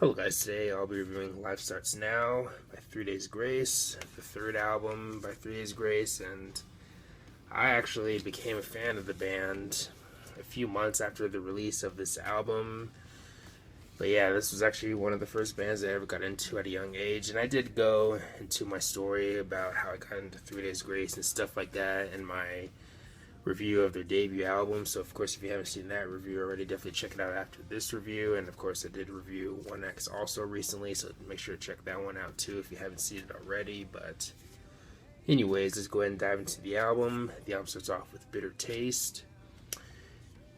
Hello guys, today I'll be reviewing Life Starts Now by 3 Days Grace, the third album by 3 Days Grace, and I actually became a fan of the band a few months after the release of this album. But yeah, this was actually one of the first bands I ever got into at a young age, and I did go into my story about how I got into 3 Days Grace and stuff like that in my review of their debut album. So of course, if you haven't seen that review already, definitely check it out after this review. And of course, I did review 1X also recently, so make sure to check that one out too if you haven't seen it already. But anyways, let's go ahead and dive into the album. The album starts off with Bitter Taste,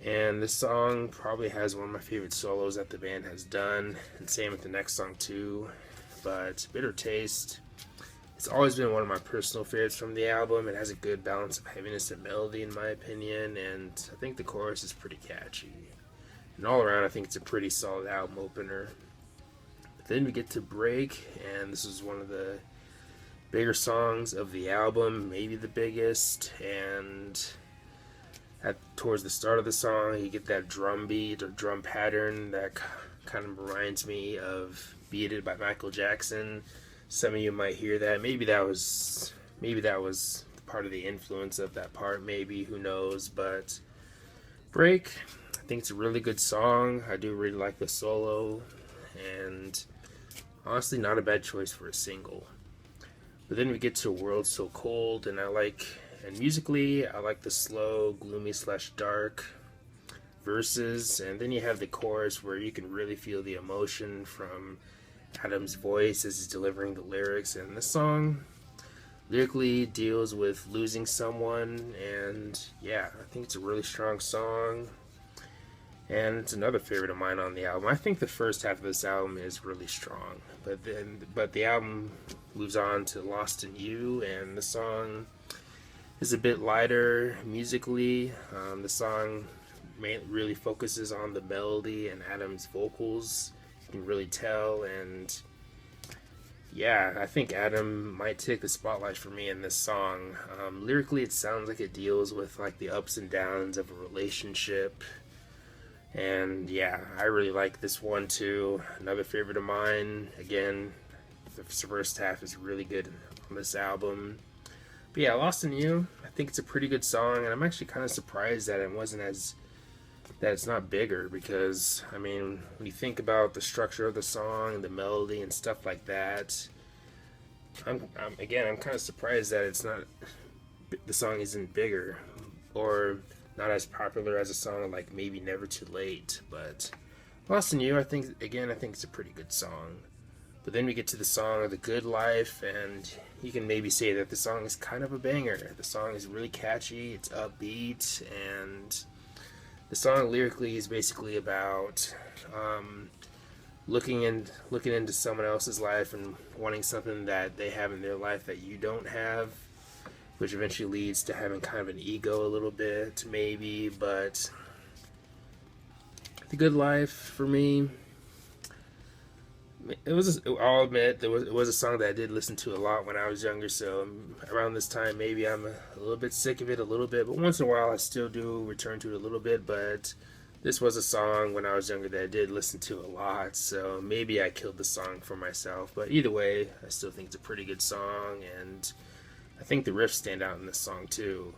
and this song probably has one of my favorite solos that the band has done, and same with the next song too. But Bitter Taste, it's always been one of my personal favorites from the album. It has a good balance of heaviness and melody, in my opinion, and I think the chorus is pretty catchy. And all around, I think it's a pretty solid album opener. But then we get to Break, and this is one of the bigger songs of the album, maybe the biggest. And towards the start of the song, you get that drum beat or drum pattern that kind of reminds me of Beat It by Michael Jackson. Some of you might hear that. Maybe that was part of the influence of that part. Maybe, who knows? But Break, I think it's a really good song. I do really like the solo, and honestly, not a bad choice for a single. But then we get to World So Cold, and musically, I like the slow, gloomy / dark verses, and then you have the chorus where you can really feel the emotion from Adam's voice as he's delivering the lyrics. And this song lyrically deals with losing someone, and yeah, I think it's a really strong song, and it's another favorite of mine on the album. I think the first half of this album is really strong, but the album moves on to Lost in You, and the song is a bit lighter musically. The song really focuses on the melody and Adam's vocals. Can really tell, and yeah, I think Adam might take the spotlight for me in this song. Lyrically, it sounds like it deals with like the ups and downs of a relationship, and yeah, I really like this one too. Another favorite of mine. Again, the first half is really good on this album. But yeah, Lost in You, I think it's a pretty good song, and I'm actually kind of surprised that it's not bigger, because I mean, when you think about the structure of the song and the melody and stuff like that, I'm kind of surprised that the song isn't bigger or not as popular as a song like maybe Never Too Late. But Lost in You, I think it's a pretty good song. But then we get to the song The Good Life, and you can maybe say that the song is kind of a banger. The song is really catchy, it's upbeat, and the song lyrically is basically about looking into someone else's life and wanting something that they have in their life that you don't have, which eventually leads to having kind of an ego a little bit, maybe. But The Good Life, for me, I'll admit, it was a song that I did listen to a lot when I was younger, so around this time maybe I'm a little bit sick of it a little bit, but once in a while I still do return to it a little bit. But this was a song when I was younger that I did listen to a lot, so maybe I killed the song for myself. But either way, I still think it's a pretty good song, and I think the riffs stand out in this song too.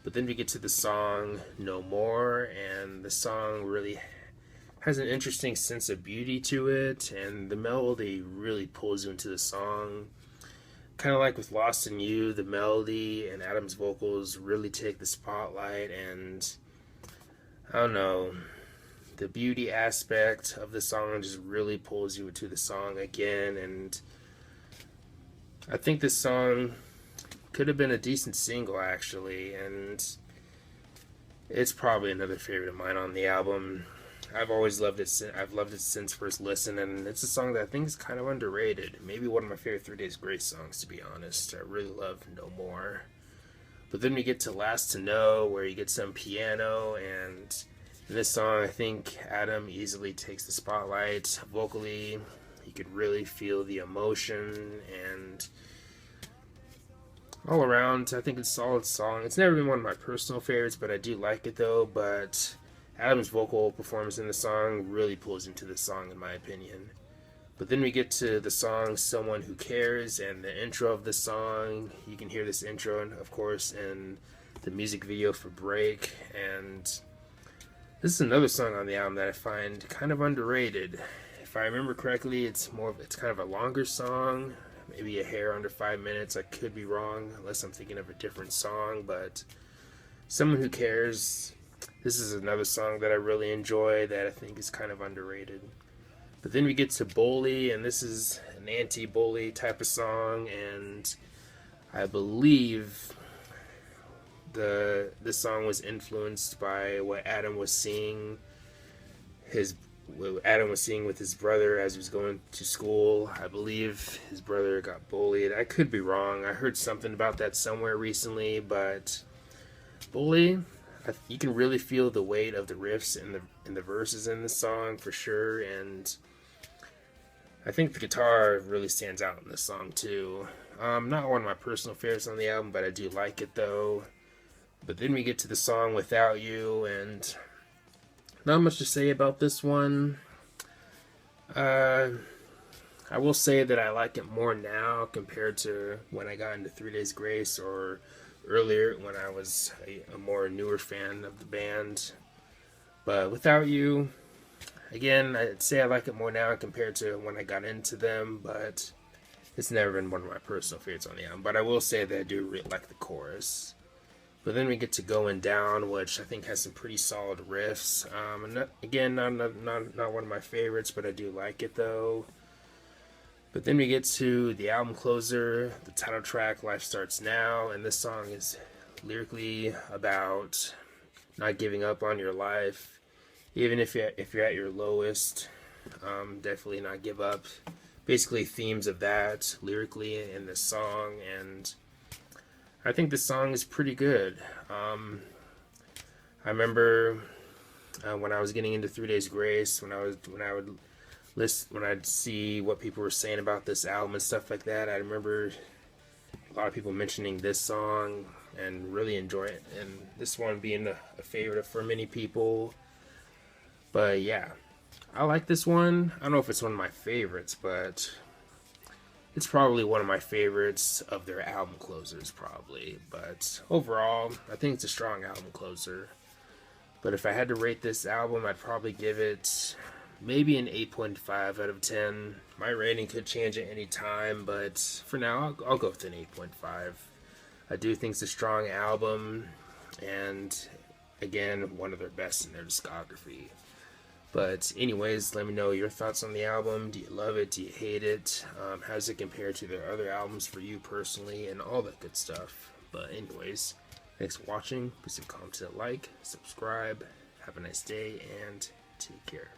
But then we get to the song No More, and the song really has an interesting sense of beauty to it, and the melody really pulls you into the song. Kind of like with Lost in You, the melody and Adam's vocals really take the spotlight, and I don't know, the beauty aspect of the song just really pulls you into the song again. And I think this song could have been a decent single actually, and it's probably another favorite of mine on the album. I've always loved it. I've loved it since first listen, and it's a song that I think is kind of underrated. Maybe one of my favorite 3 Days Grace songs, to be honest. I really love No More. But then we get to Last to Know, where you get some piano, and in this song, I think Adam easily takes the spotlight. Vocally, you could really feel the emotion, and all around, I think it's a solid song. It's never been one of my personal favorites, but I do like it though. But Adam's vocal performance in the song really pulls into the song, in my opinion. But then we get to the song Someone Who Cares, and the intro of the song. You can hear this intro, of course, in the music video for Break. And this is another song on the album that I find kind of underrated. If I remember correctly, it's kind of a longer song, maybe a hair under 5 minutes. I could be wrong, unless I'm thinking of a different song, but Someone Who Cares, this is another song that I really enjoy that I think is kind of underrated. But then we get to Bully, and this is an anti-bully type of song, and I believe this song was influenced by what Adam was seeing with his brother as he was going to school. I believe his brother got bullied. I could be wrong. I heard something about that somewhere recently, but Bully, you can really feel the weight of the riffs and the verses in the song for sure, and I think the guitar really stands out in this song too. Not one of my personal favorites on the album, but I do like it though. But then we get to the song Without You, and not much to say about this one. I will say that I like it more now compared to when I got into 3 Days Grace or earlier when I was a more newer fan of the band. But Without You, again, I'd say I like it more now compared to when I got into them, but it's never been one of my personal favorites on the album. But I will say that I do really like the chorus. But then we get to Going Down, which I think has some pretty solid riffs. Not one of my favorites, but I do like it though. But then we get to the album closer, the title track, Life Starts Now, and this song is lyrically about not giving up on your life. Even if you're at your lowest, definitely not give up. Basically themes of that lyrically in this song, and I think this song is pretty good. I remember when I was getting into 3 Days Grace, when I'd see what people were saying about this album and stuff like that, I remember a lot of people mentioning this song and really enjoying it, and this one being a favorite for many people. But yeah, I like this one. I don't know if it's one of my favorites, but it's probably one of my favorites of their album closers, probably. But overall, I think it's a strong album closer. But if I had to rate this album, I'd probably give it maybe an 8.5 out of 10. My rating could change at any time, but for now, I'll go with an 8.5. I do think it's a strong album, and again, one of their best in their discography. But anyways, let me know your thoughts on the album. Do you love it? Do you hate it? How does it compare to their other albums for you personally, and all that good stuff. But anyways, thanks for watching. Please comment, like, subscribe. Have a nice day, and take care.